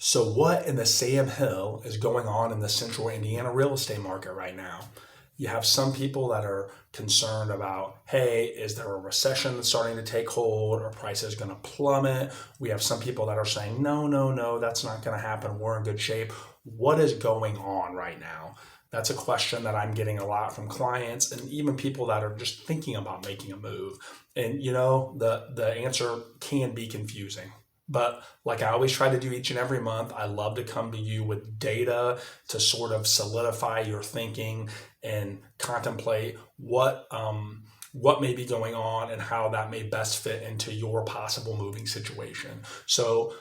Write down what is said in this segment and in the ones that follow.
So what in the Sam Hill is going on in the central Indiana real estate market right now? You have some people that are concerned about, hey, is there a recession that's starting to take hold? Or prices going to plummet? We have some people that are saying, no, no, no, that's not going to happen. We're in good shape. What is going on right now? That's a question that I'm getting a lot from clients and even people that are just thinking about making a move. And the answer can be confusing. But like I always try to do each and every month, I love to come to you with data to sort of solidify your thinking and contemplate what may be going on and how that may best fit into your possible moving situation. So,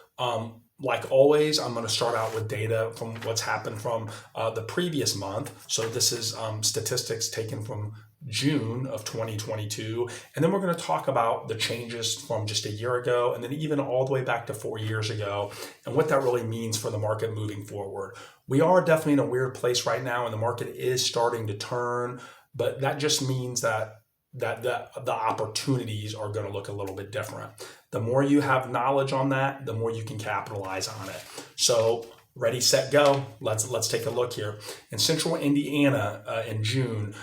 like always, I'm going to start out with data from what's happened from the previous month. So this is statistics taken from June of 2022. And then we're going to talk about the changes from just a year ago and then even all the way back to 4 years ago and what that really means for the market moving forward. We are definitely in a weird place right now and the market is starting to turn, but that just means that the opportunities are going to look a little bit different. The more you have knowledge on that, the more you can capitalize on it. So ready, set, go. Let's take a look here. In central Indiana in June,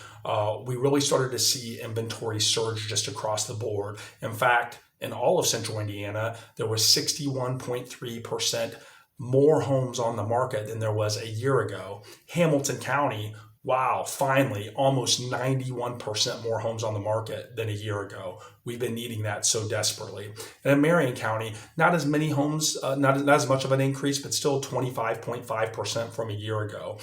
we really started to see inventory surge just across the board. In fact, in all of central Indiana, there was 61.3% more homes on the market than there was a year ago. Hamilton County, wow, finally, almost 91% more homes on the market than a year ago. We've been needing that so desperately. And in Marion County, not as many homes, not as much of an increase, but still 25.5% from a year ago.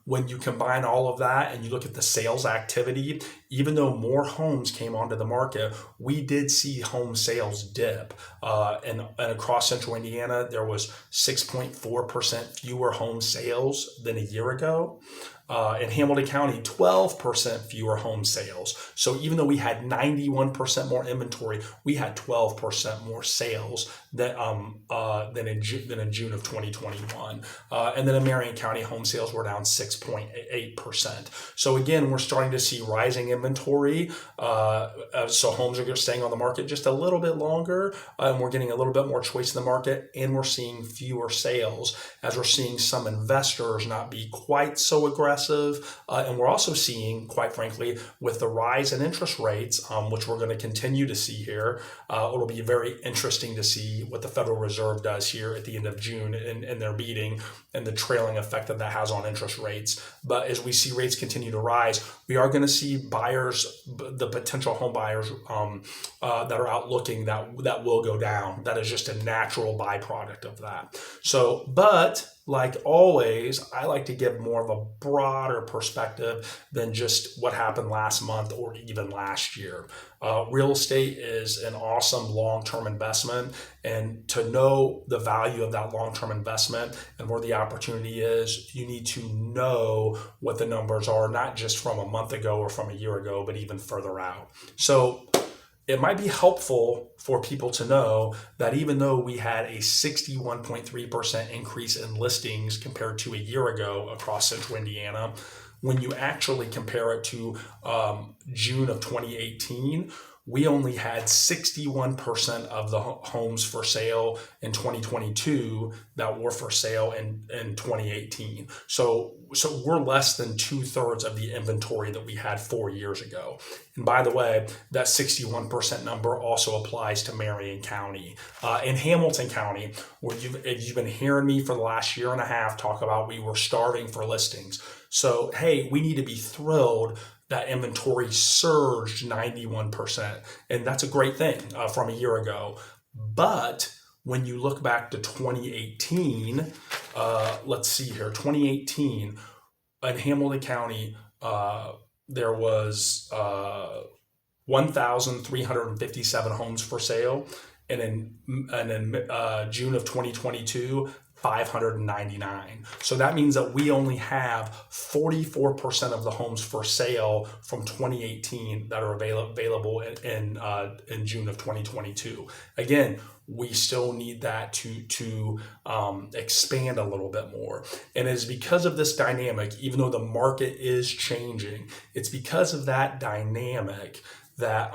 When you combine all of that and you look at the sales activity, even though more homes came onto the market, we did see home sales dip. And across central Indiana, there was 6.4% fewer home sales than a year ago. In Hamilton County, 12% fewer home sales. So even though we had 91% more inventory, we had 12% more sales than in June of 2021. And then in Marion County, home sales were down 6.8%. So again, we're starting to see rising inventory. So homes are staying on the market just a little bit longer, and we're getting a little bit more choice in the market, and we're seeing fewer sales as we're seeing some investors not be quite so aggressive. And we're also seeing, quite frankly, with the rise in interest rates, which we're going to continue to see here, it'll be very interesting to see what the Federal Reserve does here at the end of June in their meeting and the trailing effect that has on interest rates. But as we see rates continue to rise, we are going to see buyers, the potential home buyers that are out looking, that will go down. That is just a natural byproduct of that. So, but like always, I like to give more of a broader perspective than just what happened last month or even last year. Real estate is an awesome long-term investment, and to know the value of that long-term investment and where the opportunity is, you need to know what the numbers are, not just from a month ago or from a year ago, but even further out. So it might be helpful for people to know that even though we had a 61.3% increase in listings compared to a year ago across central Indiana, when you actually compare it to June of 2018, we only had 61% of the homes for sale in 2022 that were for sale in 2018. So we're less than 2/3 of the inventory that we had 4 years ago. And by the way, that 61% number also applies to Marion County. In Hamilton County, where you've been hearing me for the last year and a half talk about we were starving for listings. So, hey, we need to be thrilled that inventory surged 91%. And that's a great thing from a year ago. But when you look back to 2018, let's see here, 2018, in Hamilton County, there was 1,357 homes for sale. And in June of 2022, 599. So that means that we only have 44% of the homes for sale from 2018 that are available in June of 2022. Again, we still need that to expand a little bit more. And it's because of this dynamic, even though the market is changing, it's because of that dynamic that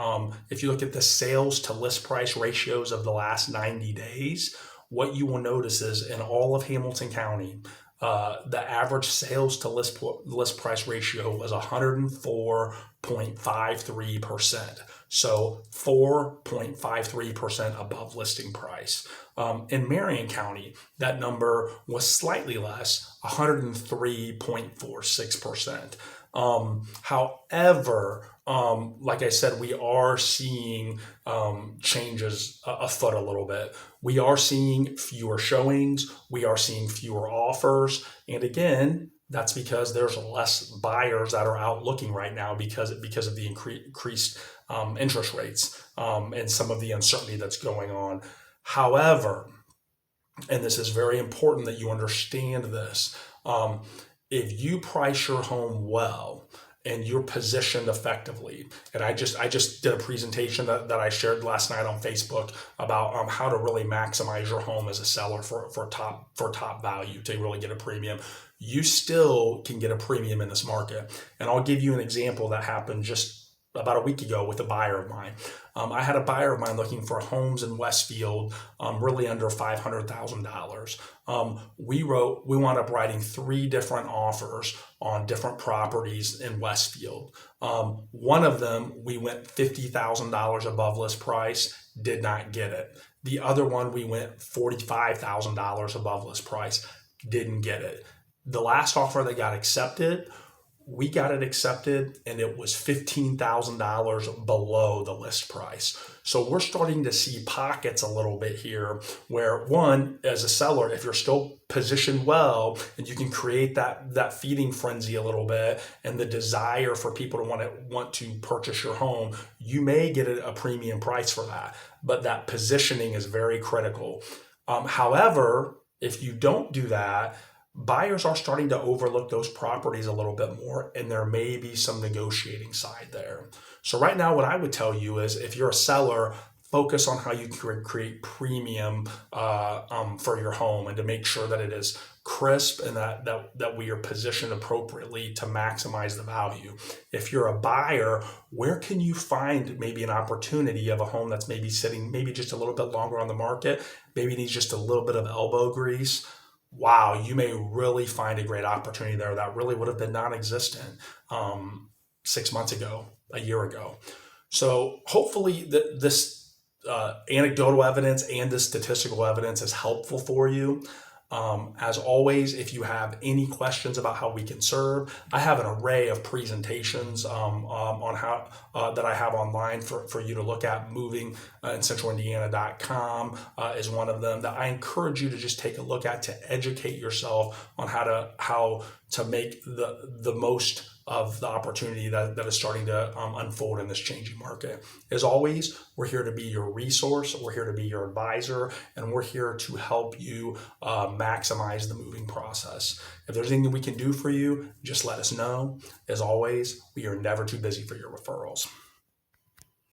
if you look at the sales to list price ratios of the last 90 days, what you will notice is in all of Hamilton County, the average sales to list price ratio was 104.53%. So 4.53% above listing price. In Marion County, that number was slightly less, 103.46%. However, like I said, we are seeing changes afoot a little bit. We are seeing fewer showings. We are seeing fewer offers. And again, that's because there's less buyers that are out looking right now because of the increased interest rates and some of the uncertainty that's going on. However, and this is very important that you understand this, if you price your home well and you're positioned effectively, and I just did a presentation that I shared last night on Facebook about how to really maximize your home as a seller for top value to really get a premium. You still can get a premium in this market. And I'll give you an example that happened just about a week ago with a buyer of mine. I had a buyer of mine looking for homes in Westfield, really under $500,000. We wound up writing 3 different offers on different properties in Westfield. One of them, we went $50,000 above list price, did not get it. The other one, we went $45,000 above list price, didn't get it. The last offer that got accepted, we got it accepted and it was $15,000 below the list price. So we're starting to see pockets a little bit here where, one, as a seller, if you're still positioned well and you can create that feeding frenzy a little bit and the desire for people to want to purchase your home, you may get a premium price for that. But that positioning is very critical. However, if you don't do that, buyers are starting to overlook those properties a little bit more, and there may be some negotiating side there. So right now, what I would tell you is if you're a seller, focus on how you can create premium for your home and to make sure that it is crisp and that we are positioned appropriately to maximize the value. If you're a buyer, where can you find maybe an opportunity of a home that's maybe sitting maybe just a little bit longer on the market, maybe needs just a little bit of elbow grease? Wow, you may really find a great opportunity there that really would have been non-existent 6 months ago, a year ago. So hopefully this anecdotal evidence and this statistical evidence is helpful for you. As always, if you have any questions about how we can serve, I have an array of presentations on how that I have online for you to look at. Moving in centralindiana.com is one of them that I encourage you to just take a look at to educate yourself on how to make the most of the opportunity that is starting to unfold in this changing market. As always, we're here to be your resource, we're here to be your advisor, and we're here to help you maximize the moving process. If there's anything we can do for you, just let us know. As always, we are never too busy for your referrals.